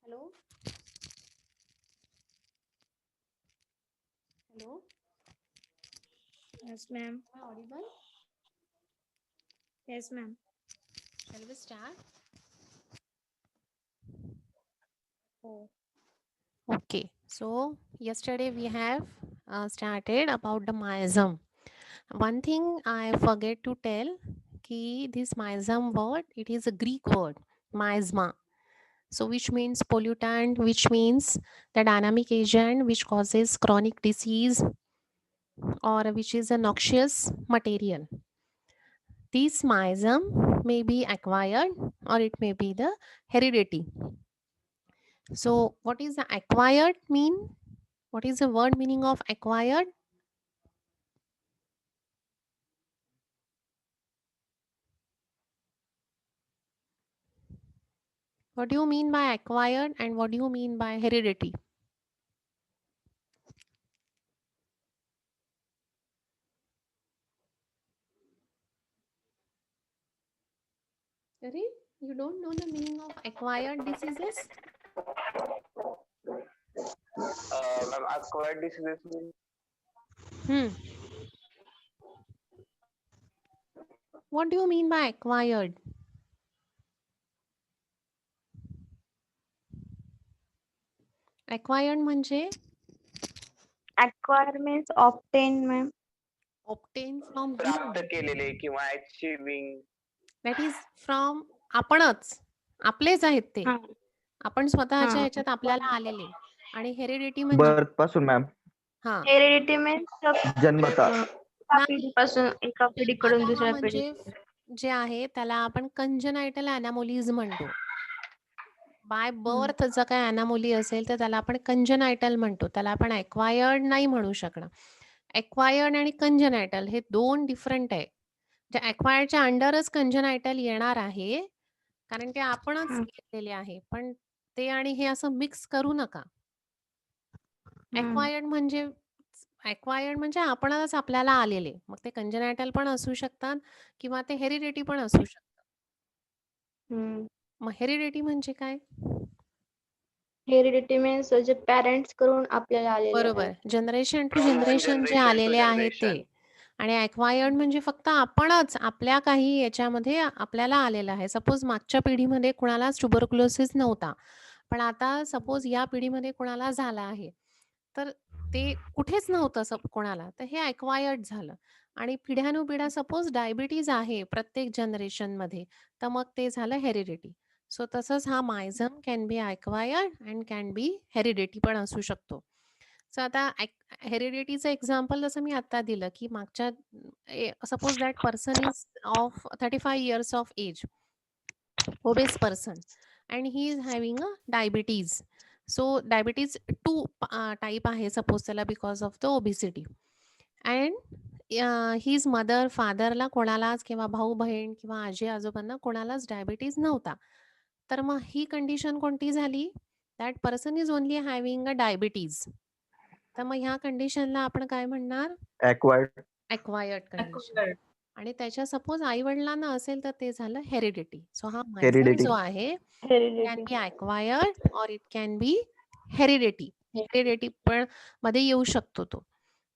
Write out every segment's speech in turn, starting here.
Hello? Hello? Yes, ma'am. Am I audible? Yes, ma'am. Shall we start? Oh, Okay, so yesterday we have started about the miasm. One thing I forget to tell ki this miasm word, it is a Greek word, miasma. So which means pollutant, which means the dynamic agent which causes chronic disease or which is a noxious material. This miasm may be acquired or it may be the heredity. So what is the acquired mean? What is the word meaning of acquired? What do you mean by acquired and what do you mean by heredity? Sorry, you don't know the meaning of acquired diseases? Ma'am, acquired diseases mean Hmm. What do you mean by acquired? Acquired म्हणजे acquire means obtain, ma'am. obtain from प्राप्त whom? केलेले किंवा achieving. That is from आपणच. आपलेच आहेत ते. हा, आपण स्वतःच्या हा. ह्याच्यात आपल्याला आलेले. आणि हेरिडिटी म्हणजे बर्थ पासून मॅम हां. Heredity means जन्मता एका नाही. पिढीपासून एका पिढीकडून जन्मतः दुसऱ्या म्हणजे पिढीकडे. जे आहे त्याला आपण कंजनायटल अॅनामोलीज म्हणतो. बाय हम्म. बर्थ जर काही अॅनामोली असेल तर त्याला आपण कंजनायटल म्हणतो. त्याला आपण एक्वायर्ड नाही म्हणू शकणार. एक्वायर्ड आणि कंजनायटल हे 2 डिफरंट आहे. जे एक्वायर्डच्या अंडरच कंजनायटल येणार आहे. कारण ते आपणच हम्म. घेतलेले आहे. पण ते आणि हे असं मिक्स करू नका. हम्म. एक्वायर्ड म्हणजे आपणच आपल्याला आलेले. मग ते कंजेनायटल पण असू शकतात किंवा ते हेरिडिटी पण असू शकतात. हम्म. मग हेरिडिटी म्हणजे काय? हेरिडिटी मीन्स जे पॅरेंट्स कडून आपल्याला आलेले आहे. बरोबर. Generation two from one generation जे जनरेशन टू आलेले आहेत ते. जनरेशन. आणि एक्वायर्ड म्हणजे फक्त आपणच आपल्या काही याच्यामध्ये आपल्याला आलेलं आहे. सपोज मागच्या पिढीमध्ये कुणालाच ट्युबरक्युलोसिस नव्हता. पण आता सपोज या पिढीमध्ये कुणाला झाला आहे. तर ते कुठेच नव्हतं कोणाला. तर हे एक्वायर्ड झालं. आणि पिढ्यानुपिढ्या सपोज डायबिटीज आहे प्रत्येक जनरेशनमध्ये. तर मग ते झालं हेरिडिटी. सो तसंच हा miasm can be acquired and can be heredity पण असू शकतो. सो आता हेरिडिटीचं एक्झाम्पल जसं मी आता दिलं, की मागच्या suppose that person is of 35 years of age, obese person and he is having a diabetes. So diabetes 2 type आहे सपोज त्याला because of the obesity. And his mother, फादरला कोणालाच किंवा भाऊ-बहीण किंवा आजी-आजोबांना कोणालाच डायबिटीज नव्हता. तर मग ही कंडिशन कोणती झाली? That person is only having a diabetes. तर मग ह्या कंडिशनला आपण काय म्हणणार? Acquired acquired condition. आणि त्याच्या सपोज आई-वडिलांना असेल तर ते झालं हेरिडिटी. सो हा मायझम हेरिडिटी जो आहे can heredity. B acquired or it can be heredity. Heredity पण मध्ये येऊ शकतो तो.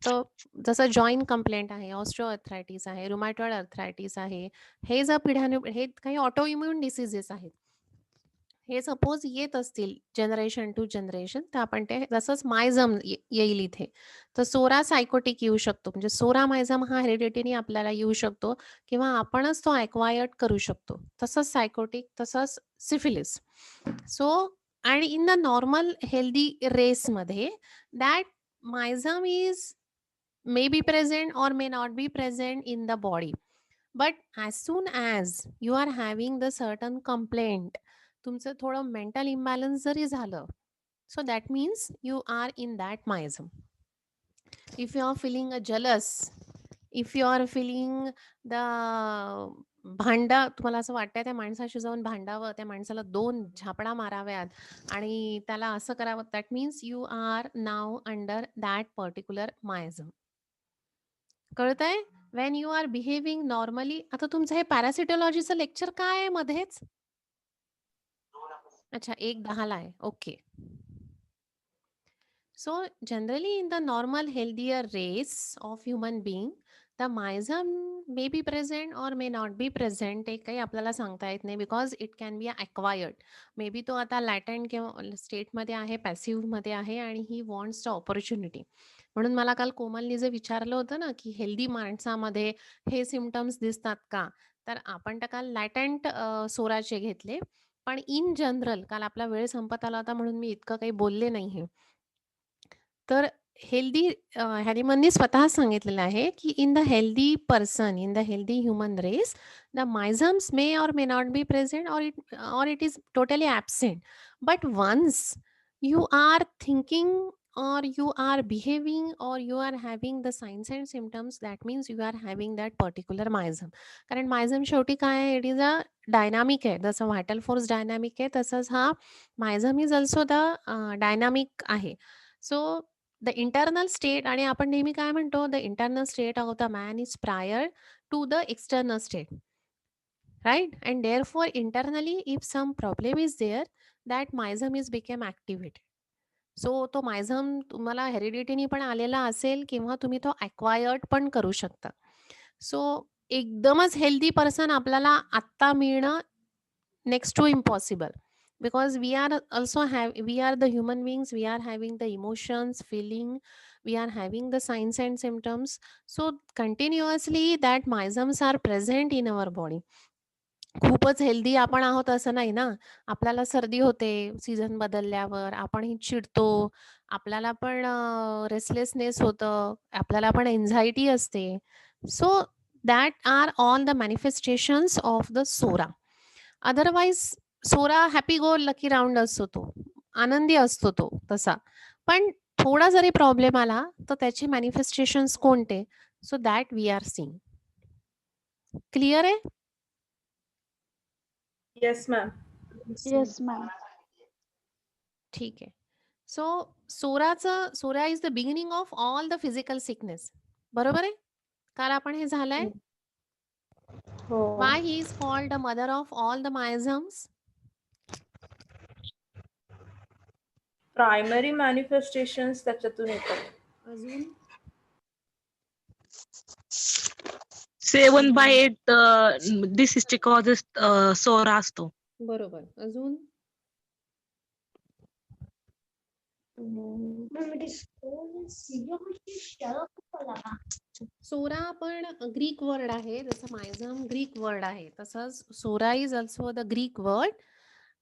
तर जसं जॉइंट कंप्लेंट आहे, ऑस्टिओआर्थरायटिस आहे, रुमॅटॉइड आर्थरायटिस आहे. हे जर हे काही ऑटोइम्यून डिसीजेस आहेत. हे सपोज येत असतील जनरेशन टू जनरेशन तर आपण ते जसंच मायझम येईल इथे. तर सोरा सायकोटिक येऊ शकतो. म्हणजे सोरा मायझम हा हेरिडिटीने आपल्याला येऊ शकतो किंवा आपणच तो एक्वायर्ड करू शकतो. तसंच सायकोटिक, तसंच सिफिलिस. सो आणि इन द नॉर्मल हेल्दी रेसमध्ये that miasm is may be present or may not be present in the body, but as soon as you are having the certain complaint, तुमचं थोडं mental imbalance जरी झालं, so that means you are in that miasm. If you are feeling a jealous, if you are feeling the तुम्हाला असं वाटतंय त्या माणसाशी जाऊन भांडावं, त्या माणसाला 2 झापडा माराव्यात आणि त्याला असं करावं, that means you are now under that particular miasm. कळतंय? When you are behaving normally. आता तुमचं हे पॅरासिटॉलॉजीचं लेक्चर काय आहे मध्येच? अच्छा 1:10 ला आहे. Okay. So generally in the normal healthier race of human being, the myosm may be present or may not be present. ते काही आपल्याला सांगता येत नाही because it can be acquired. May be तो आता लॅटंट किंवा स्टेटमध्ये आहे, पॅसिव्हमध्ये आहे आणि ही वॉन्ट्स द ऑपॉर्च्युनिटी. म्हणून मला काल कोमलनी जे विचारलं होतं ना, की हेल्दी माणसामध्ये हे सिम्पटम्स दिसतात का? तर आपण तर काल लॅटंट सोराचे घेतले. पण इन जनरल काल आपला वेळ संपत आला होता म्हणून मी इतकं काही बोलले नाही. तर हेल्दी हॅनिमननी स्वतः सांगितलेलं आहे, की in the healthy person, in the healthy human race, the miasms may or may not be present or it is totally absent. But once you are thinking or you are behaving or you are having the signs and symptoms, that means you are having that particular myosm. कारण myosm शेवटी काय आहे? It is a dynamic आहे. जसं vital force dynamic आहे, तसंच हा myosm is also the dynamic आहे. सो द इंटरनल स्टेट आणि आपण नेहमी काय म्हणतो, the internal state of the man is prior to the external state, right? And therefore internally if some problem is there, that miasm is became activated. So तो miasm तुम्हाला हेरिडिटीनी पण आलेला असेल किंवा तुम्ही तो अक्वायर्ड पण करू शकता. सो एकदमच हेल्दी पर्सन आपल्याला आत्ता मिळणं next to impossible, because we are also we are the human beings, we are having the emotions, feeling, we are having the signs and symptoms. So continuously that mysoms are present in our body. खूपच healthy आपण आहोत असं नाही ना. आपल्याला सर्दी होते season बदलल्यावर, आपणही चिडतो, आपल्याला पण रेस्टलेसनेस होतं, आपल्याला पण एन्झायटी असते. So that are all the manifestations of the psora. Otherwise psora happy go lucky round असतो तो, आनंदी असतो तो तसा. पण थोडा जरी प्रॉब्लेम आला तर त्याचे मॅनिफेस्टेशन्स कोणते? So that we are seeing. Clear आहे? Yes, ma'am. Yes ma'am. ठीक आहे. So psora is the beginning of all the physical sickness. बरोबर आहे? काल आपण हे झालंय. हो. Why he is called the mother of all the miasms? Primary manifestations त्याच्यातून येतात. अजून 7/8 डिसीजचे कॉजेस सोरा असतो. बरोबर. अजून सोरा पण ग्रीक वर्ड आहे. जसं मायझम ग्रीक वर्ड आहे, तसंच psora is also the Greek word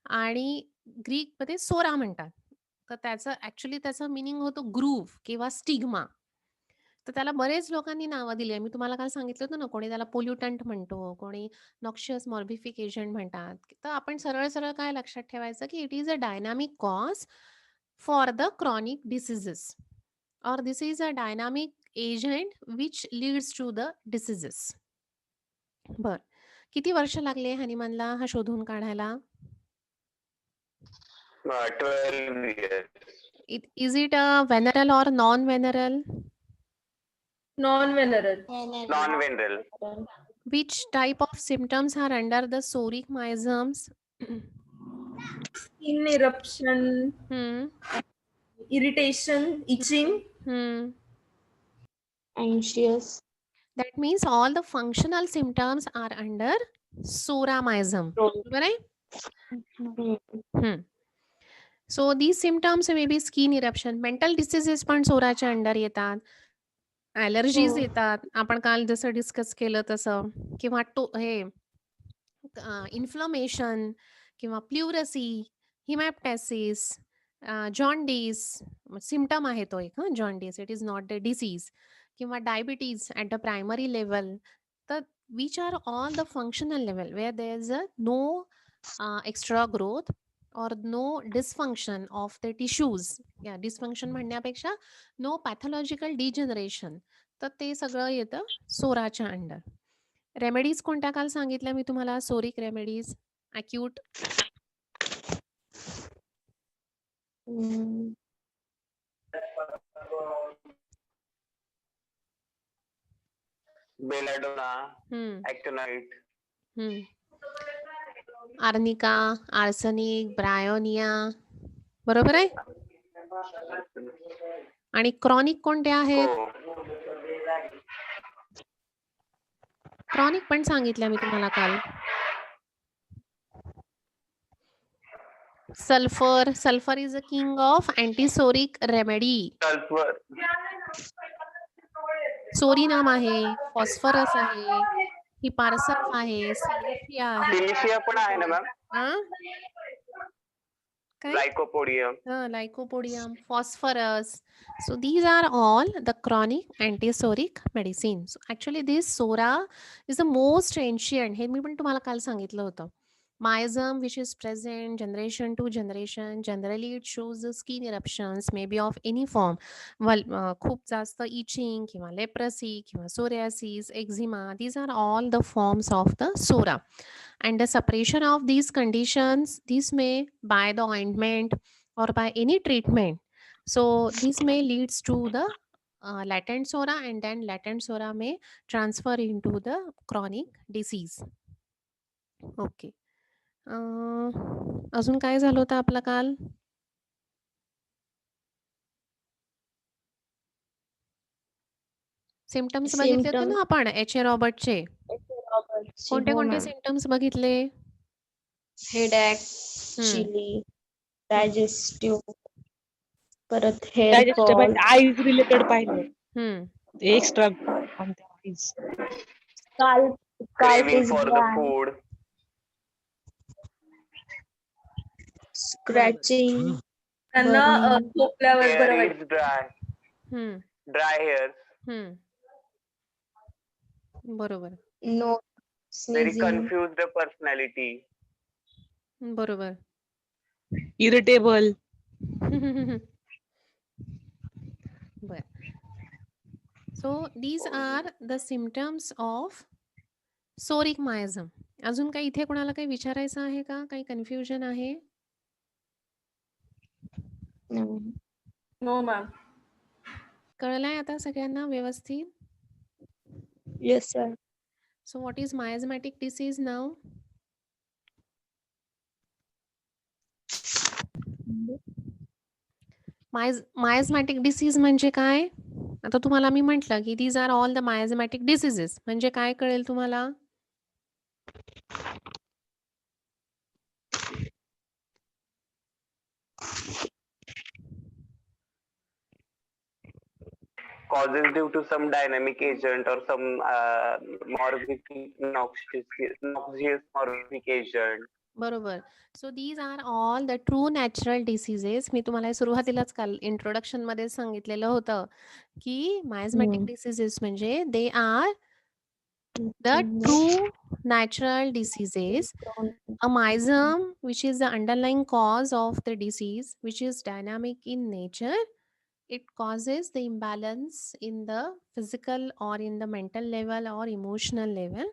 आणि ग्रीकमध्ये सोरा म्हणतात. तर त्याचं ॲक्चुअली त्याचं मीनिंग होतो ग्रूव्ह किंवा स्टिग्मा. तर त्याला बरेच लोकांनी नावं दिली आहे. मी तुम्हाला काल सांगितलं होतं ना, कोणी त्याला पोल्युटंट म्हणतो, कोणी नॉक्शियस मॉर्बिफिक एजंट म्हणतात. तर आपण सरळ-सरळ काय लक्षात ठेवायचं, की it is a dynamic cause for the chronic diseases or this is a dynamic agent which leads to the diseases. बर. किती वर्ष लागले हनीमनला हा शोधून काढायला? 12 years. Is it a venereal or non-venereal? Non-venereal. Non-venereal. Which type of symptoms are under the psoric myosms? Skin eruption, Hmm. irritation, itching. Hmm. Anxious. That means all the functional symptoms are under psora myosm. बरोबर आहे? हम्म. So these symptoms may be skin eruption. Mental diseases पण सोराच्या under येतात. Allergies हो. येतात. आपण काल जसं डिस्कस केलं तसं, किंवा हे इन्फ्लमेशन किंवा प्ल्युरसी, हिमॅप्टायसिस, जॉन्डिस सिम्पटम आहे तो एक, jaundice. It is not the disease. किंवा diabetes at the primary level. तर which are all the functional level where there is a no extra growth or no dysfunction of the tissues. या dysfunction म्हणण्यापेक्षा no pathological degeneration. तर ते सगळं येतं सोराच्या under. Remedies कोणत्या काल सांगितल्या मी तुम्हाला? सोरिक रेमेडीज अक्यूट. हम्म. Belladonna, हम्म, Actonite. हम्म. Arnica, arsenic, bryonia. बरोबर आहे? आणि क्रॉनिक कोणते आहेत? हो. क्रॉनिक पण सांगितल्या मी तुम्हाला काल. Sulphur. Sulphur is a king of antipsoric remedy. Sulphur. Psorinum आहे, फॉस्फरस आहे, हिपारसल्फ आहे, सिलिशिया आहे. सिलिशिया पण आहे ना मॅम? हां? काय? Lycopodium. Lycopodium, phosphorus. So these are all the chronic antisoric medicines. Actually, this SORA is the most ancient. हे मी पण तुम्हाला काल सांगितलं होतं. Miasm which is present generation to generation. Generally, it shows the skin eruptions, maybe of any form. खूप जास्त itching किंवा leprosy किंवा psoriasis, eczema. These are all the forms of the SORA. And the suppression of these conditions, this may by the ointment or by any treatment. So this may leads to the latent SORA, and then latent SORA may transfer into the chronic disease. Okay. अजून काय झालं होतं आपलं काल? Symptoms बघितले होते ना आपण एच.ए. रॉबर्टचे. कोणते कोणते सिम्पटम्स बघितले? हेडॅक, हम्म. चिली, डायजेस्टिव्ह, परत हेअर फॉल, आईज रिलेटेड पाहिलं. हम्म. Extra eyes. Craving for the food. Scratching, त्यांना झोपल्यावर Hair बरं is वाटतं. dry. हम्म. Dry hairs. हम्म. बरोबर. No Very sneezing, confused personality. बरोबर. इरिटेबल. बर. So these are the symptoms of psoric miasm. अजून काही इथे कोणाला काही विचारायचं आहे का? काही कन्फ्युजन आहे? No ma'am. कळलंय आता सगळ्यांना व्यवस्थित? Yes sir. So what is miasmatic disease now? Miasmatic disease म्हणजे काय? आता तुम्हाला मी म्हटलं की these are all the miasmatic diseases. म्हणजे काय कळेल तुम्हाला? Causes due to some dynamic agent or some noxious morphic agent. बरोबर. So these are all the true natural diseases. मी तुम्हाला हे सुरुवातीलाच काल इंट्रोडक्शन मध्ये सांगितलेलं होतं की मायझमॅटिक डिसीजेस म्हणजे they are the true natural diseases. A miasm, which is the underlying cause of the disease, which is dynamic in nature, it causes the imbalance in the physical or in the mental level or emotional level,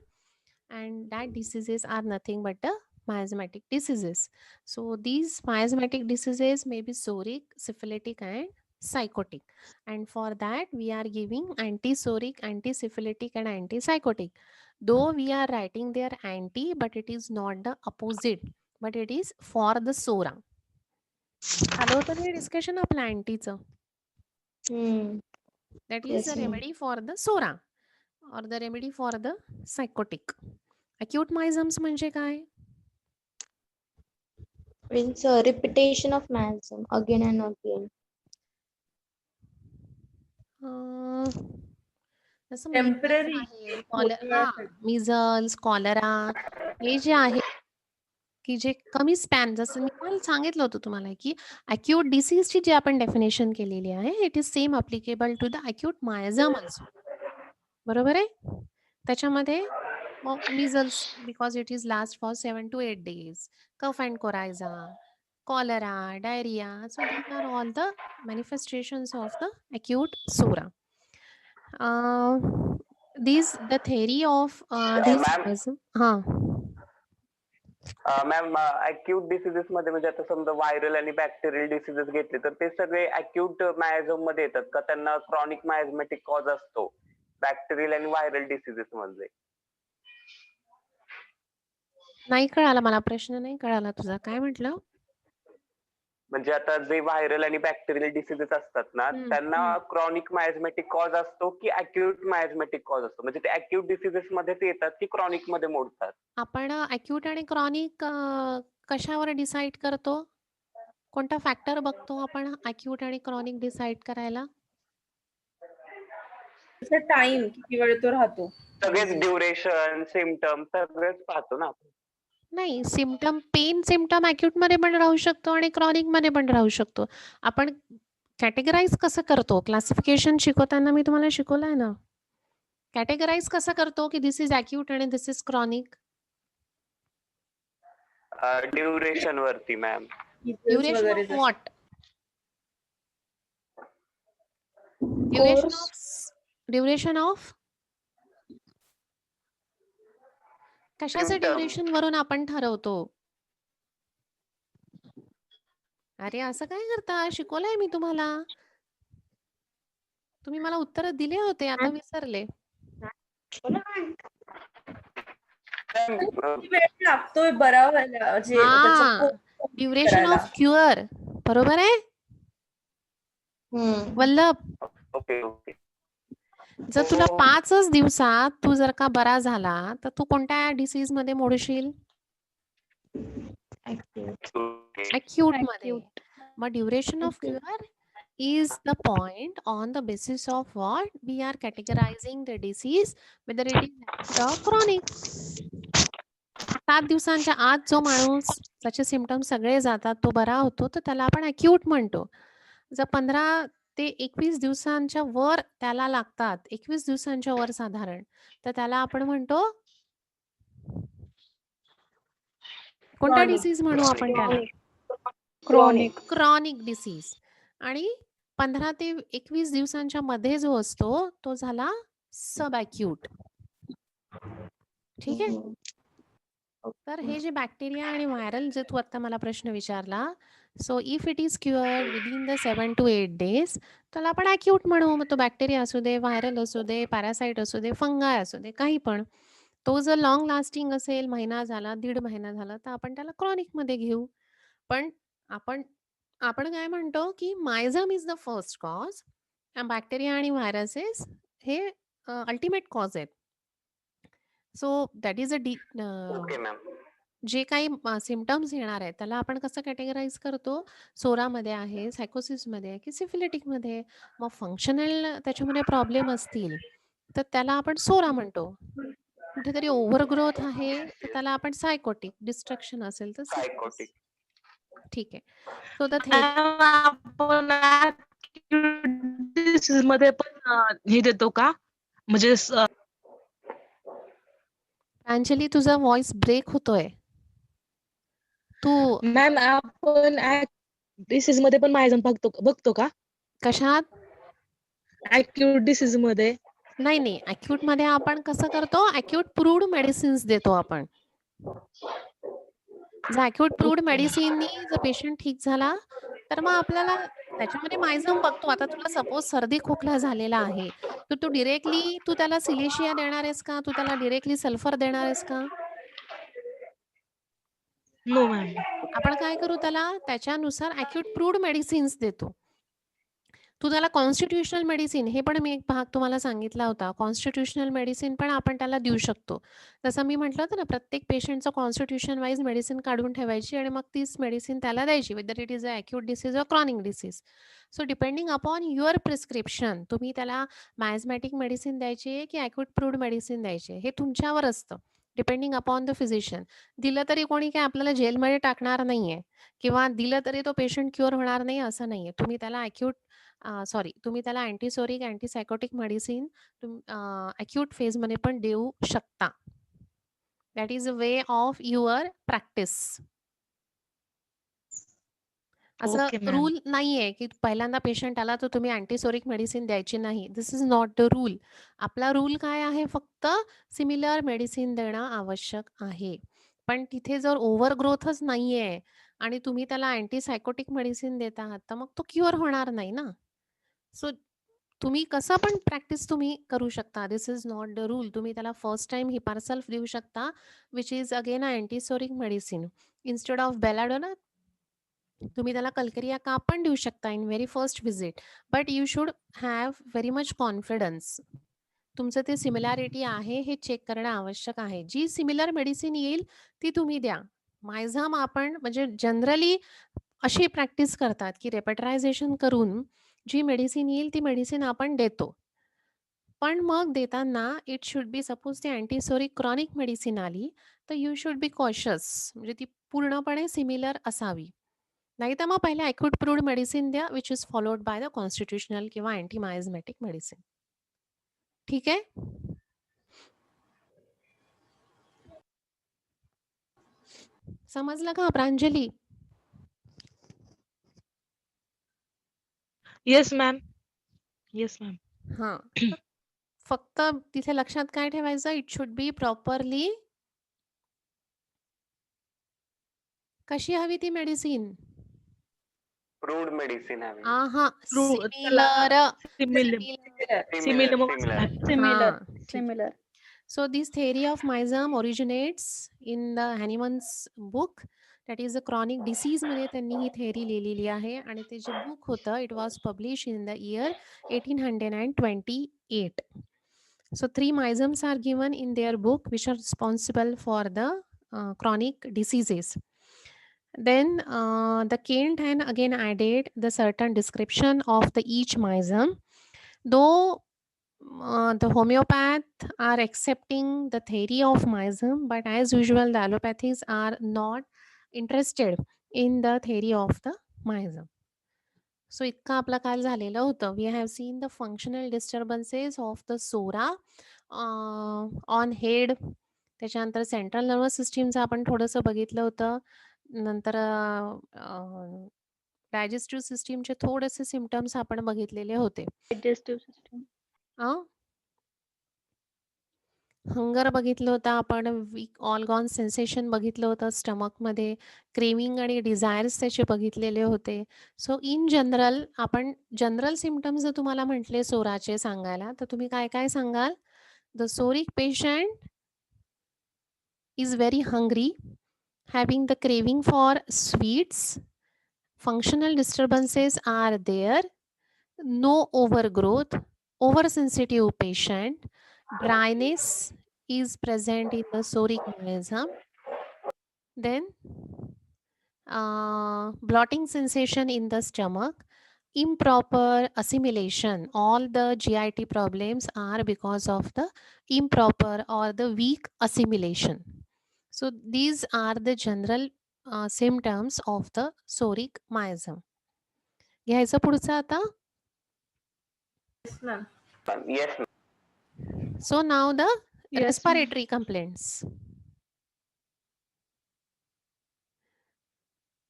and that diseases are nothing but the miasmatic diseases. So these miasmatic diseases may be soric, syphilitic, and psychotic, and for that we are giving anti-soric, anti-syphilitic, and antipsychotic. Though we are writing their anti, but it is not the opposite, but it is for the SORA. झालं होतं हे discussion आपलं अँटीचं. That is the remedy for the SORA or the remedy for the psychotic. Acute miasms म्हणजे काय? Means repetition of miasm again and again. जसं Temporary. Measles, cholera हे जे आहे की जे कमी स्पॅन, जसं मी काल सांगितलं होतं तुम्हाला की अक्यूट डिसीजची जी आपण डेफिनेशन केलेली आहे, it is same applicable to the acute miasm also. बरोबर आहे? त्याच्यामध्ये measles because it is last for 7 to 8 days, cough and coryza, cholera, diarrhea. So these are all the manifestations of the acute SORA. The theory of this Ma'am, ma'am acute diseases मध्ये म्हणजे आता समजा viral आणि bacterial diseases घेतले तर ते सगळे acute मायझम मध्ये येतात का? त्यांना क्रॉनिक मायझमॅटिक कॉज असतो बॅक्टेरियल आणि व्हायरल डिसीजेस मध्ये? नाही कळाला मला, प्रश्न नाही कळाला तुझा. काय म्हटलं? म्हणजे आता जे व्हायरल आणि बॅक्टेरियल डिसीजेस असतात ना, त्यांना क्रॉनिक मायझमॅटिक कॉज असतो की अॅक्यूट मायझमॅटिक कॉज असतो? म्हणजे ते अॅक्यूट डिसीजेस मध्येच येतात की क्रॉनिक मध्ये मोडतात? आपण अॅक्यूट आणि क्रॉनिक कशावर डिसाईड करतो? कोणता फॅक्टर बघतो आपण अॅक्यूट आणि क्रॉनिक डिसाईड करायला? त्याचा टाइम किती वेळ तो राहतो. सगळेच ड्युरेशन, सिम्पटम सगळेच पाहतो ना आपण. नाही, पेन सिम्पटम अॅक्यूटमध्ये पण राहू शकतो आणि क्रॉनिकमध्ये पण राहू शकतो. आपण कॅटेगराईज कसं करतो? क्लासिफिकेशन शिकवताना मी तुम्हाला शिकवलं आहे ना. कॅटेगराईज कसं करतो की धिस इज अॅक्यूट आणि धिस इज क्रॉनिक? ड्युरेशन वरती मॅम. ड्युरेशन वगैरे ऑफ जसं. What? Duration Course. Of duration of कशाचं Symptom. ड्युरेशन वरून आपण ठरवतो? अरे असं काय करता? शिकवलंय मी तुम्हाला. तुम्ही मला उत्तर दिले होते, आता विसरले. किती वेळ लागतोय बरा व्हायला म्हणजे त्याचा हां, course complete ड्युरेशन करायला? Of cure. बरोबर आहे? Vallabh, okay okay. जर तुला हो. 5च दिवसात तू जर का बरा झाला, तर तू कोणत्या डिसीजमध्ये मोडशील? अॅक्यूटमध्ये. मग duration of cure is the point on the basis of what we are categorizing the disease, whether it is acute or chronic. 7 दिवसांच्या आत जो माणूस त्याचे सिम्पटम्स सगळे जातात, तो बरा होतो, तर त्याला आपण अॅक्यूट म्हणतो. जर 15 ते 21 दिवसांच्या वर त्याला लागतात, 21 दिवसांच्या वर साधारण, तर त्याला आपण म्हणतो कोणता Chronic. डिसीज म्हणू आपण त्याला? क्रॉनिक. Chronic disease. आणि 15 ते 21 दिवसांच्या मध्ये जो असतो, तो झाला सब अॅक्यूट. ठीक आहे? तर हे जे बॅक्टेरिया आणि व्हायरल जे तू आता मला प्रश्न विचारला, so if it is क्युअर्ड within the 7 to 8 days, त्याला आपण अॅक्यूट म्हणू. मग तो बॅक्टेरिया असू दे, व्हायरल असू दे, पॅरासाइट असू दे, फंगाय असू दे, काही पण. तो जर लाँग लास्टिंग असेल, महिना झाला, दीड महिना झाला, तर आपण त्याला क्रॉनिकमध्ये घेऊ. पण आपण आपण काय म्हणतो की miasm is the first cause, bacteria आणि व्हायरसेस हे अल्टिमेट कॉज आहेत. So that is okay ma'am. जे काही सिम्पटम्स येणार आहेत त्याला आपण कसं कॅटेगराईज करतो? सोरामध्ये आहे, सायकोसिसमध्ये आहे की सिफिलिटिकमध्ये. मग फंक्शनल त्याच्यामध्ये प्रॉब्लेम असतील, तर त्याला आपण सोरा म्हणतो. कुठेतरी ओव्हरग्रोथ आहे, तर त्याला आपण सायकोटिक. डिस्ट्रक्शन असेल तर सिफिलिस. सायकोटिक. ठीक आहे. सो द थेरपी आपण डिसीज मध्ये पण हे देतो का? म्हणजे प्रांजली, तुझा व्हॉइस ब्रेक होतोय. तू मॅम आपण डिसीज मध्ये पण मायझम बघतो का? कशात? अॅक्यूट डिसीज मध्ये. नाही, नाही. अॅक्यूटमध्ये आपण कसं करतो? अॅक्यूट प्रूव्ड मेडिसिन्स देतो आपण. जर अॅक्यूट प्रूव्ड मेडिसिननी जर पेशंट ठीक झाला, तर मग आपल्याला त्याच्यामध्ये मायझम बघतो. आता तुला सपोज सर्दी खोकला झालेला आहे, तर तू डायरेक्टली तू त्याला सिलिशिया देणार आहेस का? तू त्याला डायरेक्टली सल्फर देणार आहेस का? No ma'am. आपण काय करू त्याला? त्याच्यानुसार अॅक्यूट प्रूव्ड मेडिसिन्स देतो. तू त्याला कॉन्स्टिट्यूशनल मेडिसिन, हे पण मी एक भाग तुम्हाला सांगितला होता. कॉन्स्टिट्यूशनल मेडिसिन पण आपण त्याला देऊ शकतो. जसं मी म्हटलं होतं ना, प्रत्येक पेशंटचं कॉन्स्टिट्यूशन वाईज मेडिसिन काढून ठेवायची आणि मग तीच मेडिसिन त्याला द्यायची, whether it is a acute disease or chronic disease. So depending upon your prescription, तुम्ही त्याला मायझमॅटिक मेडिसिन द्यायची आहे की अॅक्यूट प्रूव्ड मेडिसिन द्यायची आहे, हे तुमच्यावर असतं. Depending upon the physician. दिलं तरी कोणी काय आपल्याला जेलमध्ये टाकणार नाहीये किंवा दिलं तरी तो पेशंट क्युअर होणार नाही असं नाहीये. तुम्ही त्याला तुम्ही त्याला अँटीसोरिक, अँटीसायकोटिक मेडिसिन अॅक्यूट फेजमध्ये पण देऊ शकता. That is a way of your practice. असं ओके मॅम. रूल नाहीये की पहिल्यांदा पेशंट आला तर तुम्ही अँटीसोरिक मेडिसिन द्यायची नाही. दिस इज नॉट द रूल. आपला रूल काय आहे? फक्त सिमिलर मेडिसिन देणं आवश्यक आहे. पण तिथे जर ओव्हरग्रोथच नाहीये आणि तुम्ही त्याला अँटीसायकोटिक मेडिसिन देत आहात, तर मग तो क्युअर होणार नाही ना. सो तुम्ही कसं पण प्रॅक्टिस तुम्ही करू शकता. This is not the rule. तुम्ही त्याला फर्स्ट टाईम हिपारसल्फ देऊ शकता, which is again a antipsoric medicine. Instead of belladonna तुम्ही त्याला कल्केरिया काप पण देऊ शकता in very first visit. But you should have very much confidence. तुमचं ते सिमिलॅरिटी आहे हे चेक करणं आवश्यक आहे. जी सिमिलर मेडिसिन येईल ती तुम्ही द्या. मायझाम आपण म्हणजे जनरली अशी प्रॅक्टिस करतात, की रेपेटरायझेशन करून जी मेडिसिन येईल ती मेडिसिन आपण देतो. पण मग देताना इट शुड बी सपोज ती अँटीसोरिक क्रॉनिक मेडिसिन आली, तर यू शुड बी कॉशियस म्हणजे ती पूर्णपणे सिमिलर असावी. नाहीतर मग पहिले अॅक्यूट प्रूव्ड मेडिसिन द्या, which is followed by the constitutional किंवा अँटी मायझमॅटिक मेडिसिन. ठीक आहे? समजलं का Pranjali? Yes ma'am. Yes ma'am. हां. तर फक्त तिथे लक्षात काय ठेवायचं, इट शुड बी प्रॉपरली कशी हवी ती मेडिसिन? प्रूव्ड मेडिसिन हवी. हां, True. त्याला similar. Similar similar similar similar हां, ठीक. Similar So this theory of MISM originates in the Hahnemann's book. That is a chronic disease मध्ये त्यांनी ही theory लिहिलेली आहे आणि ते जे बुक होतं it was published in the year 1828. So 3 MISMs are given in their book which are responsible for the chronic diseases. Then the Kent and again added the certain description of the each MISM. Though the homeopath are accepting the theory of MISM, but as usual, the allopathies are not interested in the theory of the MISM. So इतकं आपलं काल झालेलं होतं. We have seen the functional disturbances of the SORA on head. त्याच्यानंतर central nervous सिस्टीमचं आपण थोडंसं बघितलं होतं. नंतर डायजेस्टिव्ह सिस्टीमचे थोडेसे सिम्पटम्स आपण बघितलेले होते. डायजेस्टिव्ह सिस्टम हंगर बघितलं होतं आपण, वीक ऑल गॉन सेन्सेशन बघितलं होतं स्टमकमध्ये, क्रेविंग आणि डिझायर्स त्याचे बघितलेले होते. सो इन जनरल आपण जनरल सिम्पटम्स जर तुम्हाला म्हटले सोराचे सांगायला, तर तुम्ही काय काय सांगाल? The psoric patient is very hungry, having the craving for sweets, functional disturbances are there, no overgrowth, over sensitive patient, dryness is present in the soric miasm. Then blotting sensation in the stomach, improper assimilation. All the GIT problems are because of the improper or the weak assimilation. So these are the general symptoms of the soric miasm. घ्यायचं पुढचं आता. Ma'am. Yes. So now the Yes, respiratory complaints.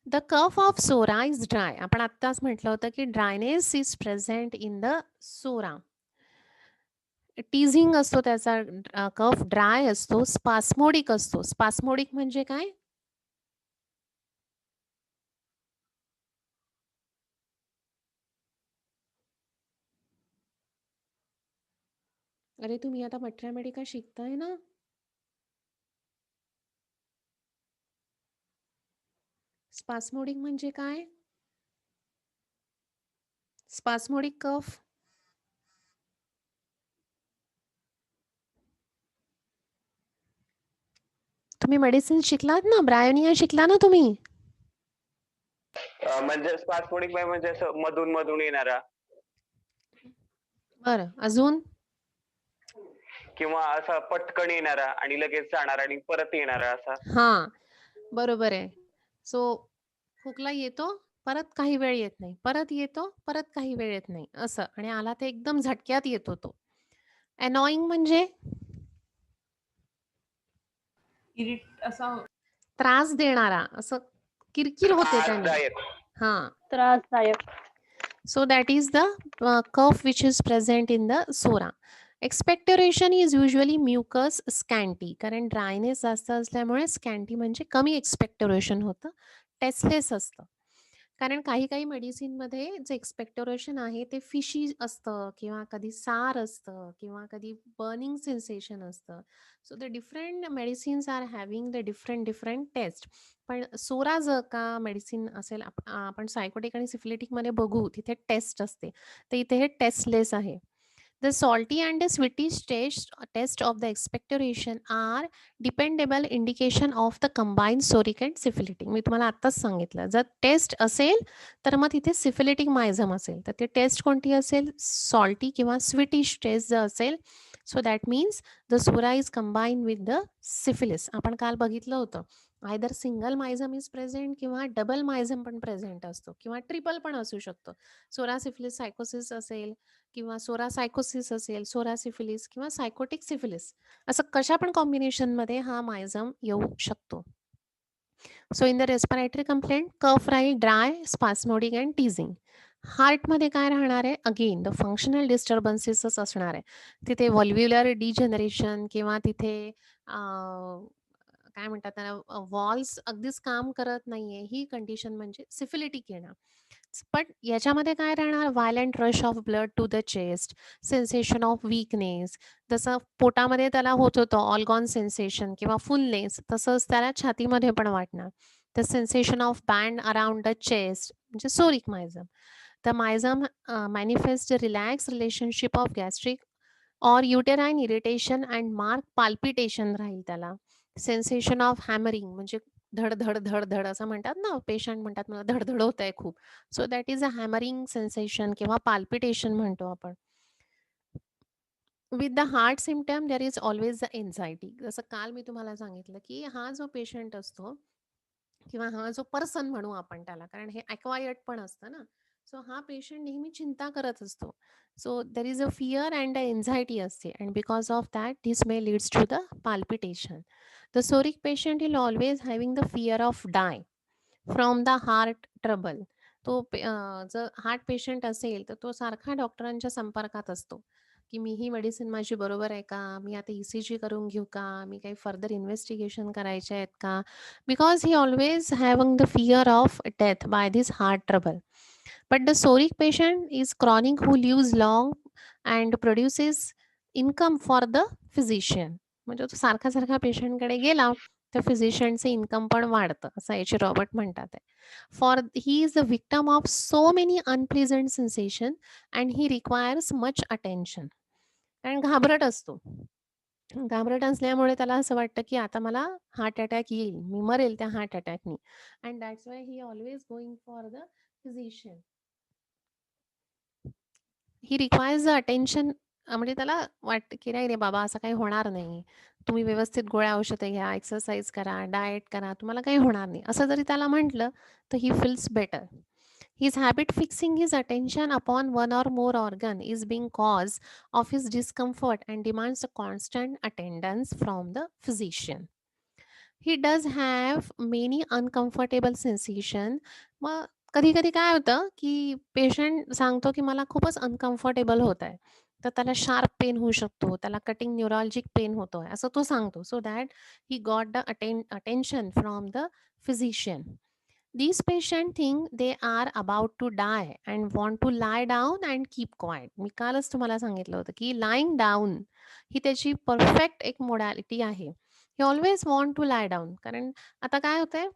The cough of SORA is dry. आपण आत्ताच म्हटलं होतं की dryness is present in the psora. Teasing असतो त्याचा, कफ ड्राय असतो, स्पास्मोडिक असतो. स्पास्मोडिक म्हणजे काय? अरे तुम्ही आता मॅट्रॅमेडिका शिकताय ना? स्पास्मोडिक म्हणजे काय? स्पास्मोडिक कफ. तुम्ही मेडिसिन शिकलात ना, ब्रायोनिया शिकला ना तुम्ही? म्हणजे स्पास्मोडिक म्हणजे असं मधून मधून येणारा बरं, अजून? किंवा असा पटकन येणारा आणि लगेच जाणारा आणि परत येणारा असा. हा, बरोबर आहे. सो खोकला येतो, परत काही वेळ येत नाही, परत येतो, परत काही वेळ येत नाही, असं. आणि आला ते एकदम झटक्यात येतो तो. अनॉइंग म्हणजे असा त्रास देणारा, असं किरकिर होते त्याने. त्रासदायक. हा. त्रासदायक. So that is the cough which is present in the sora. Expectoration is usually mucus scanty. कारण ड्रायनेस जास्त असल्यामुळे स्कॅन्टी म्हणजे कमी एक्सपेक्टोरेशन होतं, टेस्टलेस असतं. कारण काही-काही मेडिसिनमध्ये जे एक्सपेक्टोरेशन आहे ते फिशी असतं किंवा कधी सार असतं किंवा कधी बर्निंग सेन्सेशन असतं. So the different medicines are having the different taste. पण सोरा जर का मेडिसिन असेल आपण सायकोटिक आणि सिफिलिटिकमध्ये बघू तिथे टेस्ट असते. तर इथे हे टेस्टलेस आहे. The salty and the sweetish test of the expectoration are dependable indication of the combined psoriatic and syphilitic. मी तुम्हाला आत्ताच सांगितलं. जर टेस्ट असेल तर मग तिथे सिफिलिटिक मायझम असेल. तर ती टेस्ट कोणती असेल? सॉल्टी किंवा स्वीटिश टेस्ट जर असेल, सो दॅट मीन्स द सुरा इज कंबाईन्ड विथ द सिफिलिस. आपण काल बघितलं होतं. आयदर सिंगल मायझम इज प्रेझेंट किंवा डबल मायझम पण प्रेझेंट असतो किंवा ट्रिपल पण असू शकतो. सोरा सिफिलिस सायकोसिस असेल किंवा सोरा सायकोसिस असेल, सोरा सिफिलिस किंवा सायकोटिक सिफिलिस असं कशा पण कॉम्बिनेशनमध्ये हा मायझम येऊ शकतो. So in the respiratory complaint cough राहील ड्राय, स्पास्मोडिक अँड टीझिंग. हार्टमध्ये काय राहणार आहे? अगेन द फंक्शनल डिस्टर्बन्सेसच असणार आहे. तिथे व्हॉल्व्ह्युलर डिजनरेशन किंवा तिथे काय म्हणतात त्याला वॉल्स अगदीच काम करत नाहीये ही कंडिशन म्हणजे सिफिलिटिक येणं. पण याच्यामध्ये काय राहणार? Violent rush of blood to the chest, sensation of weakness. जसं पोटामध्ये त्याला होत होतं ऑलगॉन सेन्सेशन किंवा फुलनेस, तसंच त्याला छातीमध्ये पण वाटणार. The sensation of band around the chest म्हणजे psoric miasm. The miasm manifest relax relationship of gastric or uterine irritation and mark palpitation राहील त्याला. सेन्सेशन ऑफ हॅमरिंग म्हणजे धड, धड, धड, धड असं म्हणतात ना, पेशंट म्हणतात मला धड-धड होतंय खूप. So that is a hammering sensation किंवा पाल्पिटेशन म्हणतो आपण. With the heart symptom there is always the anxiety. जसं काल मी तुम्हाला सांगितलं, की हा जो पेशंट असतो किंवा हा जो पर्सन म्हणू आपण त्याला, कारण हे अक्वायर्ड पण असतं ना. सो हा पेशंट नेहमी चिंता करत असतो. So there is a fear and a anxiety असते and because of that this may leads to the palpitation. The psoric patient will always having the fear of die from the heart trouble. जर heart patient असेल तर तो सारखा डॉक्टरांच्या संपर्कात असतो, की मी ही मेडिसिन माझी बरोबर आहे का? मी आता ECG करून घेऊ का? मी काही फर्दर इन्व्हेस्टिगेशन करायचे आहेत का? Because he always having the fear of death by this heart trouble. But the psoriatic patient is chronic who lives long and produces income for the physician. म्हणजे तो सारखा पेशंटकडे गेला तर फिजिशियनचं इन्कम पण वाढतं असं H. रॉबर्ट म्हणतात आहे. For he is the victim of so many unpleasant sensation and he requires much attention. कारण घाबरट असतो. घाबरट असल्यामुळे त्याला असं वाटतं की आता मला हार्ट अटॅक येईल, मी मरेल त्या हार्ट अटॅकनी. And that's why he always going for the physician. He requires the attention. म्हणजे त्याला वाटतं की नाही रे बाबा असं काही होणार नाही. तुम्ही व्यवस्थित गोळ्या औषधे घ्या, एक्सरसाइज करा, डाएट करा, तुम्हाला काही होणार नाही. असं जरी त्याला म्हटलं तर he feels better. His habit fixing his attention upon one or more organ is being cause of his discomfort and demands a constant attendance from the physician. He does have many uncomfortable sensation. मग कधी-कधी काय होतं, की patient सांगतो, की मला खूपच uncomfortable होत आहे. तर त्याला शार्प पेन होऊ शकतो, त्याला कटिंग न्यूरॉलजिक पेन होतोय, असं तो सांगतो. So that he got the attention from the physician. These patients think they are about to die and want to lie down and keep quiet. मी कालच तुम्हाला सांगितलं होतं, की लाइंग डाउन ही त्याची परफेक्ट एक मोडॅलिटी आहे. He always want to lie down. कारण आता काय होतंय,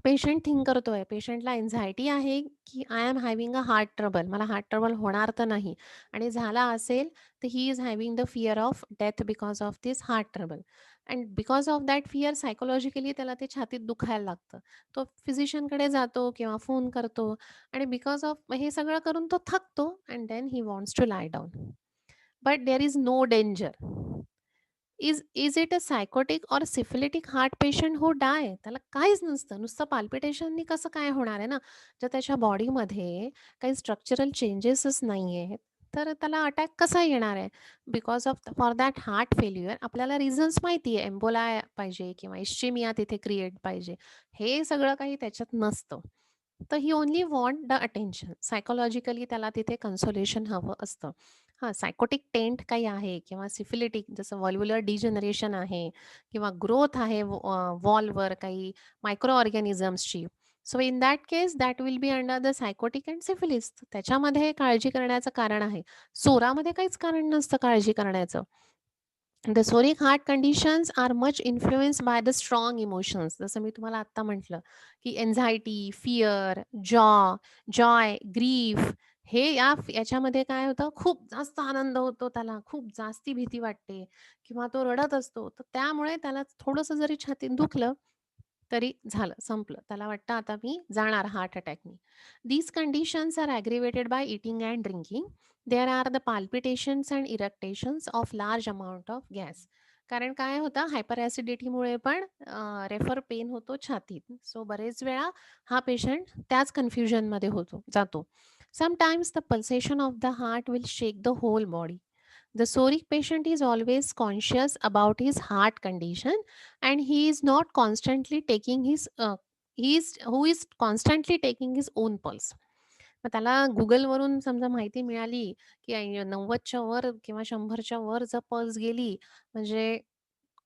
पेशंट थिंक करतोय, पेशंटला एन्झायटी आहे, की I am having a heart trouble. मला हार्ट ट्रबल होणार तर नाही आणि झाला असेल तर ही is having the fear of death because of this heart trouble. And because of that fear psychologically त्याला ते छातीत दुखायला लागतं. तो फिजिशियनकडे जातो किंवा फोन करतो आणि बिकॉज ऑफ हे सगळं करून तो थकतो and then he wants to lie down. But there is no danger. Is it a psychotic or syphilitic heart patient who die? त्याला काहीच नसतं. नुसतं पाल्पिटेशननी कसं काय होणार आहे ना? जर त्याच्या बॉडीमध्ये काही स्ट्रक्चरल चेंजेसच नाहीये, तर त्याला अटॅक कसा येणार आहे? Because of for that heart failure आपल्याला रिझन्स माहिती आहे. एम्बोला पाहिजे किंवा इस्चेमिया तिथे क्रिएट पाहिजे. हे सगळं काही त्याच्यात नसतं. तर he only want the attention. Psychologically त्याला तिथे कन्सोलेशन हवं असतं. हां, सायकोटिक टेंट काही आहे किंवा सिफिलिटिक जसं व्हॉल्व्ह्युलर डिजनरेशन आहे किंवा ग्रोथ आहे वॉलवर काही मायक्रो ऑर्गॅनिझम्सची. So in that case that will be under the psychotic and syphilis. त्याच्यामध्ये काळजी करण्याचं कारण आहे. सोरामध्ये काहीच कारण नसतं काळजी करण्याचं. The psoriatic heart conditions are much influenced by the strong emotions. जसं मी तुम्हाला आता म्हटलं की एन्झायटी, फिअर, जॉय, ग्रीफ, हे याच्यामध्ये काय होतं, खूप जास्त आनंद होतो त्याला, खूप जास्ती भीती वाटते किंवा तो रडत असतो. तर त्यामुळे त्याला थोडंसं जरी छातीत दुखलं तरी झालं, संपलं. त्याला वाटतं आता मी जाणार heart अटॅकनी. These conditions are aggravated by eating and drinking. There are the palpitations and irritations of large amount of gas. कारण काय होतं, हायपर ॲसिडिटीमुळे पण रेफर पेन होतो छातीत. सो बरेच वेळा हा पेशंट त्याच कन्फ्युजनमध्ये जातो. Sometimes the pulsation of the heart will shake the whole body. The psoriatic patient is always conscious about his heart condition and he is not constantly taking his who is constantly taking his own pulse. मग त्याला Googleवरून समजा माहिती मिळाली, की 90च्या वर किंवा 100च्या वर जर पल्स गेली, म्हणजे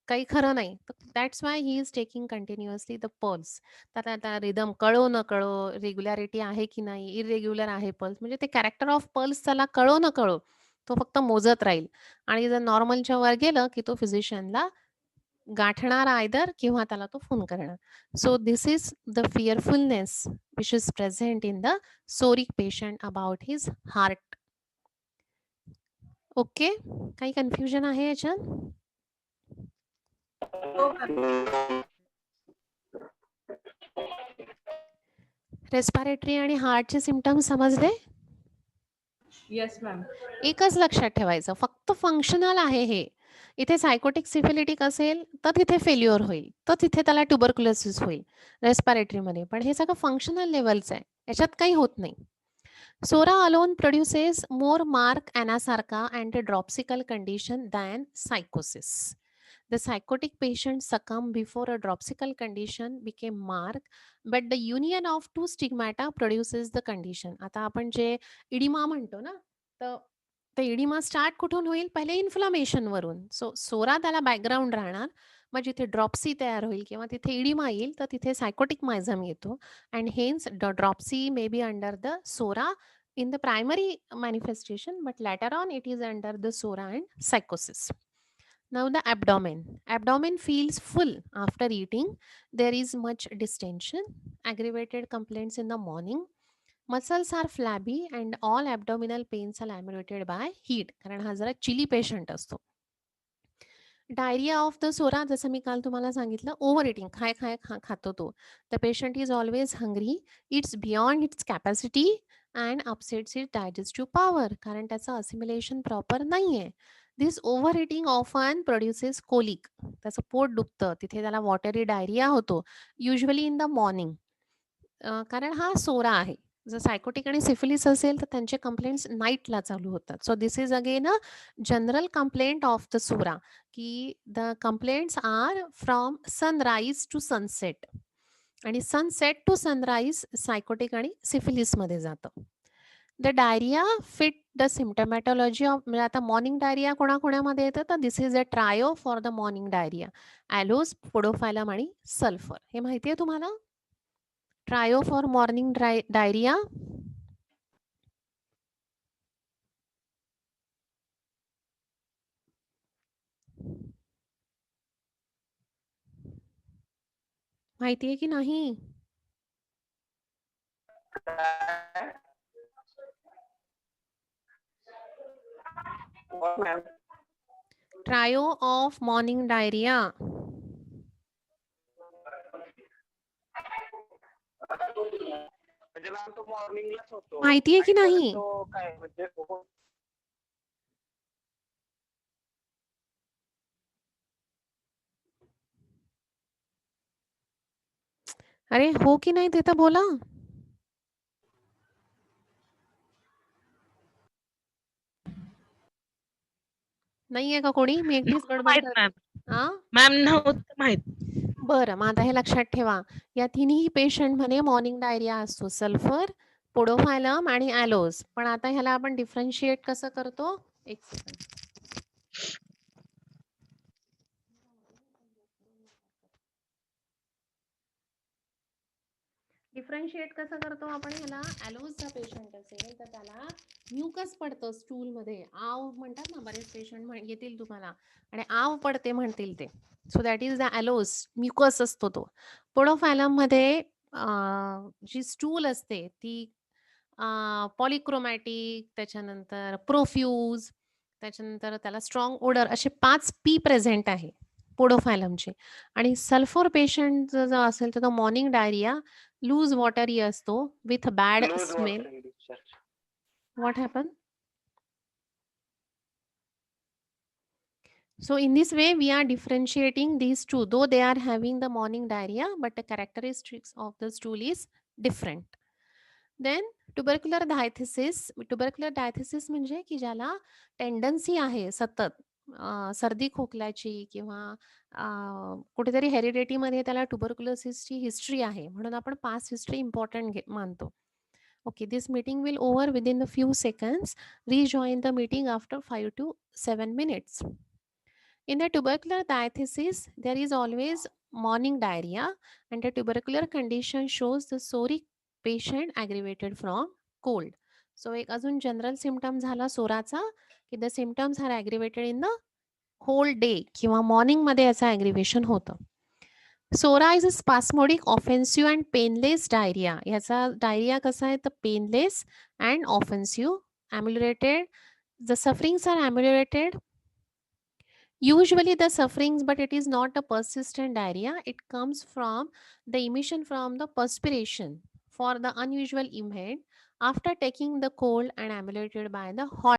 काही खरं नाही. तर that's why he is taking continuously the pulse. तर आता रिदम कळो न कळो, रेग्युलॅरिटी आहे की नाही, इर्रेग्युलर आहे पल्स, म्हणजे ते कॅरेक्टर ऑफ पल्स त्याला कळो न कळो, तो फक्त मोजत राहील आणि जर नॉर्मलच्या वर गेलं, की तो फिजिशियनला गाठणार आयदर किंवा त्याला तो फोन करणार. So this is the fearfulness which is present in the psoriatic patient about his heart. Okay, काही कन्फ्युजन आहे याच्यात? रेस्पिरेटरी आणि हार्टचे सिम्पटम्स समजले? Yes ma'am. एकच लक्षात ठेवायचं, फक्त फंक्शनल आहे हे. इथे सायकोटिक सिफिलिटिक असेल तर तिथे फेल्युअर होईल, तर तिथे त्याला ट्युबरक्युलोसिस होईल रेस्पिरेटरीमध्ये. पण हे सगळं फंक्शनल लेवलचं आहे, याच्यात काही होत नाही. Psora alone produces more mark ॲनासारखा and a dropsical condition than सायकोसिस. The psychotic patient succumbed before a dropsical condition became marked, but the union of two stigmata produces the condition. आता आपण जे इडिमा म्हणतो ना, तर ते इडिमा स्टार्ट कुठून होईल? पहिले इन्फ्लामेशन वरून. सो सोरा त्याला बॅकग्राऊंड राहणार. मग जिथे ड्रॉप्सी तयार होईल किंवा तिथे इडिमा येईल, तर तिथे सायकोटिक मायझम येतो. And hence dropsy may be under the psora in the primary manifestation, but later on it is under the sora and psychosis. Now the abdomen. Abdomen feels full after eating. There is much distension, aggravated complaints in the morning. Muscles are flabby and all abdominal pains are aggravated by heat. कारण हा जरा chilly patient असतो. Diarrhoea of the psora, जसं मी काल तुम्हाला सांगितलं, over eating, खातो तो. The patient is always hungry, it's beyond its capacity and upsets it digestive power, कारण त्याचं असिम्युलेशन प्रॉपर नाही आहे. This over eating often produces colic, त्याचं पोट दुखतं, तिथे त्याला वॉटरी डायरिया होतो, युजली इन द मॉर्निंग. कारण हा सोरा आहे. जर सायकोटिक आणि सिफिलिस असेल तर त्यांचे कंप्लेंट्स नाईटला चालू होतात. So this is again a general complaint of the psora, की the complaints are from sunrise to sunset, आणि सनसेट टू सनराईज सायकोटिक आणि सिफिलिसमध्ये जातं. The diarrhoea fit the symptomatology of, म्हणजे आता मॉर्निंग डायरिया कोणाकोणामध्ये येतं, तर this is a trio for the morning diarrhoea, aloes, podophyllum आणि सल्फर. हे माहिती आहे तुम्हाला? Trio for morning diarrhoea. माहिती आहे की नाही? Trio of morning diarrhoea. म्हणजे मॅम तो मॉर्निंगलाच होतो. माहिती आहे की आणि परत नाही? तो काय म्हणजे अरे हो की नाही ते तर बोला. नाहीये का कोणी? मी एकटीच नव्हतं गडबड माहित करते. मॅम. हा, मॅम नव्हतं माहित. बरं, मग आता हे लक्षात ठेवा, या तिन्ही पेशंटमध्ये मॉर्निंग डायरिया असतो, सल्फर, पोडोफायलम आणि ॲलोज. पण आता ह्याला आपण डिफरन्शिएट कसं करतो? एक सेकंड. डिफरन्शिएट कसं करतो आपण ह्याला? ॲलोजचा पेशंट असेल तर त्याला म्युकस पडतं स्टूलमध्ये. आव म्हणतात ना, बरेच पेशंट येतील तुम्हाला आणि आव पडते म्हणतील ते. So that is the aloes. Mucus असतो तो. पोडोफायलममध्ये जी स्टूल असते ती पॉलिक्रोमॅटिक, त्याच्यानंतर प्रोफ्यूज, त्याच्यानंतर त्याला स्ट्रॉंग ओडर, असे 5 पी प्रेझेंट आहे पोडोफायलमचे. आणि सल्फर पेशंट जर असेल तर तो मॉर्निंग डायरिया, लूज वॉटरी असतो with bad loose smell. Water discharge. What happened? So in this way, we are differentiating these two, though they are having the morning diarrhea, but the characteristics of the stool is different. Then tubercular diathesis. Tubercular diathesis म्हणजे की ज्याला tendency आहे सतत सर्दी खोकल्याची किंवा कुठेतरी हेरिडिटीमध्ये त्याला ट्युबरक्युलोसिसची history आहे, म्हणून आपण पास्ट हिस्ट्री इम्पॉर्टंट मानतो. Okay, this meeting will over within a few seconds. Rejoin the meeting after 5 to 7 minutes. In the tubercular diathesis, there is always morning diarrhea, and the tubercular condition shows the soric patient aggravated from cold. So, एक अजून general symptom झाला सोराचा की the symptoms are aggravated in the whole day किंवा morning मध्ये याचं aggravation होतं. Psora is a spasmodic offensive and painless diarrhoea. ह्याचा diarrhoea कसा आहे तर painless and offensive, ameliorated. The sufferings are ameliorated. Usually the sufferings, but it is not a persistent diarrhea. It comes from the emission from the perspiration for the unusual event after taking the cold and ameliorated by the hot